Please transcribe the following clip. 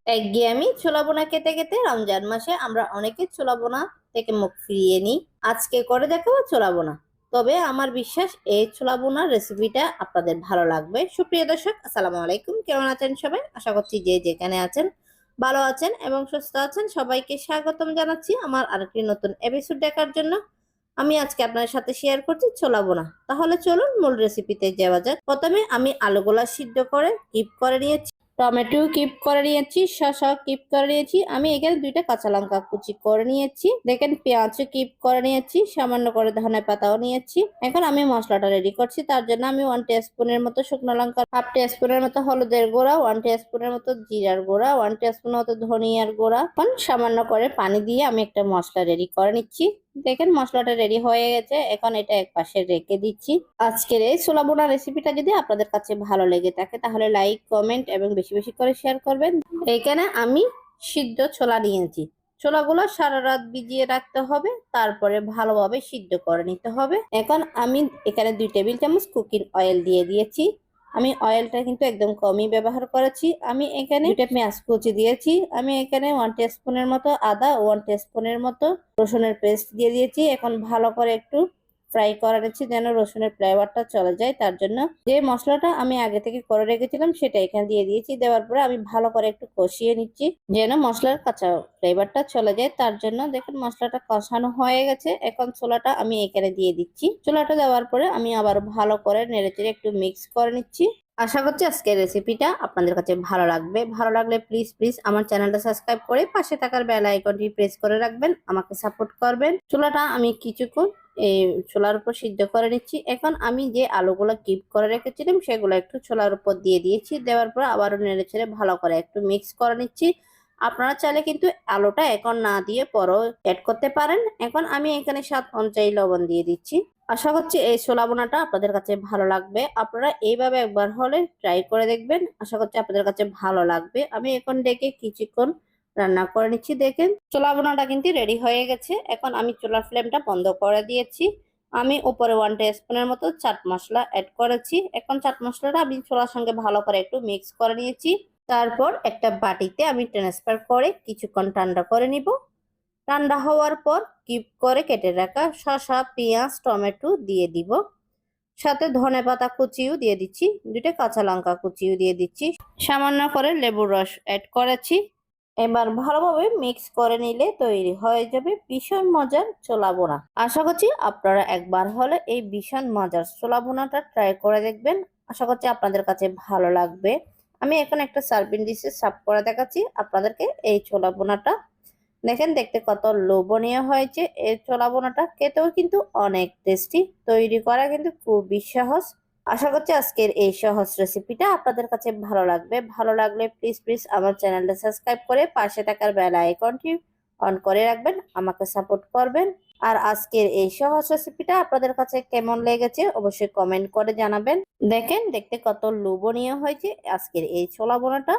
একঘেয়েমি ছোলা বোনা খেতে খেতে রমজান মাসে আমরা অনেকে ছোলা বোনা থেকে মুখ ফিরিয়ে নিই। আজকে করে দেখাবো ছোলা বোনা। তবে আমার বিশ্বাস এই ছোলা বোনার রেসিপিটা আপনাদের ভালো লাগবে। সুপ্রিয় দর্শক, আসসালামু আলাইকুম। কেমন আছেন সবাই? আশা করছি যে যেখানে আছেন ভালো আছেন এবং সুস্থ আছেন। সবাইকে স্বাগতম জানাচ্ছি আমার আরেকটি নতুন এপিসোড দেখার জন্য। আমি আজকে আপনাদের সাথে শেয়ার করছি ছোলা বোনা। তাহলে চলুন মূল রেসিপিতে যাওয়া যাক। প্রথমে আমি আলুগুলা সিদ্ধ করে কিপ করে নিয়েছি, টমেটো কিপ করে নিয়েছি, শসা কিপ করে নিয়েছি। আমি এখানে দুইটা কাঁচা লঙ্কা কুচি করে নিয়েছি। দেখেন পেঁয়াজও কিপ করে নিয়েছি, সামান্য করে ধনে পাতাও নিয়েছি। এখন আমি মশলাটা রেডি করছি। তার জন্য আমি 1 টিস্পুনের মতো শুকনো লঙ্কা, 1/2 টিস্পুনের মতো হলুদের গুঁড়া, 1 টিস্পুনের মতো জিরার গুঁড়া, 1 টিস্পুনের মতো ধনিয়ার গুঁড়া, এখন সামান্য করে পানি দিয়ে আমি একটা মশলা রেডি করে নিচ্ছি। দেখেন মশলাটা রেডি হয়ে গেছে। এখন এটা এক পাশে রেখে দিচ্ছি। আজকের এই ছোলা বোনা রেসিপিটা যদি আপনাদের কাছে ভালো লেগে থাকে তাহলে লাইক, কমেন্ট এবং বেশি বেশি করে শেয়ার করবেন। এখানে আমি সিদ্ধ ছোলা নিয়েছি। ছোলাগুলো সারা রাত ভিজিয়ে রাখতে হবে, তারপরে ভালোভাবে সিদ্ধ করে নিতে হবে। এখন আমি এখানে 2 টেবিল চামচ কুকিং অয়েল দিয়ে দিয়েছি। আমি অয়েলটা কিন্তু একদম কমই ব্যবহার করেছি। আমি এখানে 2টা পেঁয়াজ কুচি দিয়েছি। আমি এখানে 1 টিস্পুনের মতো আদা, 1 টিস্পুনের মতো রসুনের পেস্ট দিয়ে দিয়েছি। এখন ভালো করে একটু ফ্রাই করে নিচ্ছি যেন রসুনের ফ্লেভারটা চলে যায়। তার জন্য যে মশলাটা আমি আগে থেকে করে রেখেছিলাম সেটা এখানে দিয়ে দিয়েছি। দেওয়ার পরে আমি ভালো করে একটু কষিয়ে নিচ্ছি যেন মশলার কাঁচা ফ্লেভারটা চলে যায়। তার জন্য দেখেন মশলাটা কষানো হয়ে গেছে। এখন ছোলাটা আমি এখানে দিয়ে দিচ্ছি। ছোলাটা দেওয়ার পরে আমি আবার ভালো করে নেড়েচেড়ে একটু মিক্স করে নিচ্ছি। আশা করছি আজকের রেসিপিটা আপনাদের কাছে ভালো লাগবে। ভালো লাগলে প্লিজ আমার চ্যানেলটা সাবস্ক্রাইব করে পাশে থাকার বেল আইকনটি প্রেস করে রাখবেন, আমাকে সাপোর্ট করবেন। চুলাটা আমি কিছুক্ষণ এই ছোলার উপর সিদ্ধ করে নিচ্ছি। এখন আমি যে আলুগুলো কিপ করে রেখেছিলাম সেগুলো একটু ছোলার উপর দিয়ে দিয়েছি। দেওয়ার পর আবারও নেড়েচেড়ে ভালো করে একটু মিক্স করে নিচ্ছি। আপনারা চাইলে কিন্তু আলুটা এখন না দিয়ে পরও অ্যাড করতে পারেন। এখন আমি এখানে স্বাদ অনুযায়ী লবণ দিয়ে দিচ্ছি। আশা করছি এই ছোলা বোনাটা আপনাদের কাছে ভালো লাগবে। আপনারা এইভাবে একবার হলে ট্রাই করে দেখবেন। আশা করছি আপনাদের কাছে ভালো লাগবে। আমি এখন ডেকে কিছুক্ষণ রান্না করে নিচ্ছি। দেখেন ছোলা বোনাটা কিন্তু রেডি হয়ে গেছে। এখন আমি চুলার ফ্লেমটা বন্ধ করে দিয়েছি। আমি উপরে 1 টিস্পুনের মতো চাট মশলা অ্যাড করেছি। এখন চাট মশলাটা আমি ছোলার সঙ্গে ভালো করে একটু মিক্স করে নিয়েছি। তারপর একটা বাটিতে আমি ট্রান্সফার করে কিছুক্ষণ ঠান্ডা করে নিব। ঠান্ডা হওয়ার পর কিপ করে কেটে রাখা শসা, পেঁয়াজ, টমেটো দিয়ে দিব। সাথে ধনে পাতা কুচিও দিয়ে দিচ্ছি, 2টা কাঁচা লঙ্কা কুচিও দিয়ে দিচ্ছি, সামান্য করে লেবুর রস অ্যাড করেছি। এবার ভালোভাবে মিক্স করে নিলে তৈরি হয়ে যাবে ভীষণ মজার ছোলা বোনা। আশা করছি আপনারা একবার হলে এই ভীষণ মজার ছোলা বোনাটা ট্রাই করে দেখবেন। আশা করছি আপনাদের কাছে ভালো লাগবে। আমি এখন একটা সার্ভিং ডিশে সার্ভ করে দেখাচ্ছি আপনাদেরকে এই ছোলা বোনাটা। দেখেন দেখতে কত লোভনীয় হয়েছে। এই ছোলা বোনাটা খেতেও কিন্তু অনেক টেস্টি, তৈরি করা কিন্তু খুবই সহজ। আশা করছি আজকের এই সহজ রেসিপিটা আপনাদের কাছে ভালো লাগবে। ভালো লাগলে প্লিজ আমার চ্যানেলটা সাবস্ক্রাইব করে পাশে থাকার বেল আইকনটি অন করে রাখবেন, আমাকে সাপোর্ট করবেন। আর আজকের এই সহজ রেসিপিটা আপনাদের কাছে কেমন লেগেছে অবশ্যই কমেন্ট করে জানাবেন। দেখেন দেখতে কত লোভনীয় হয়েছে আজকের এই ছোলা বোনাটা।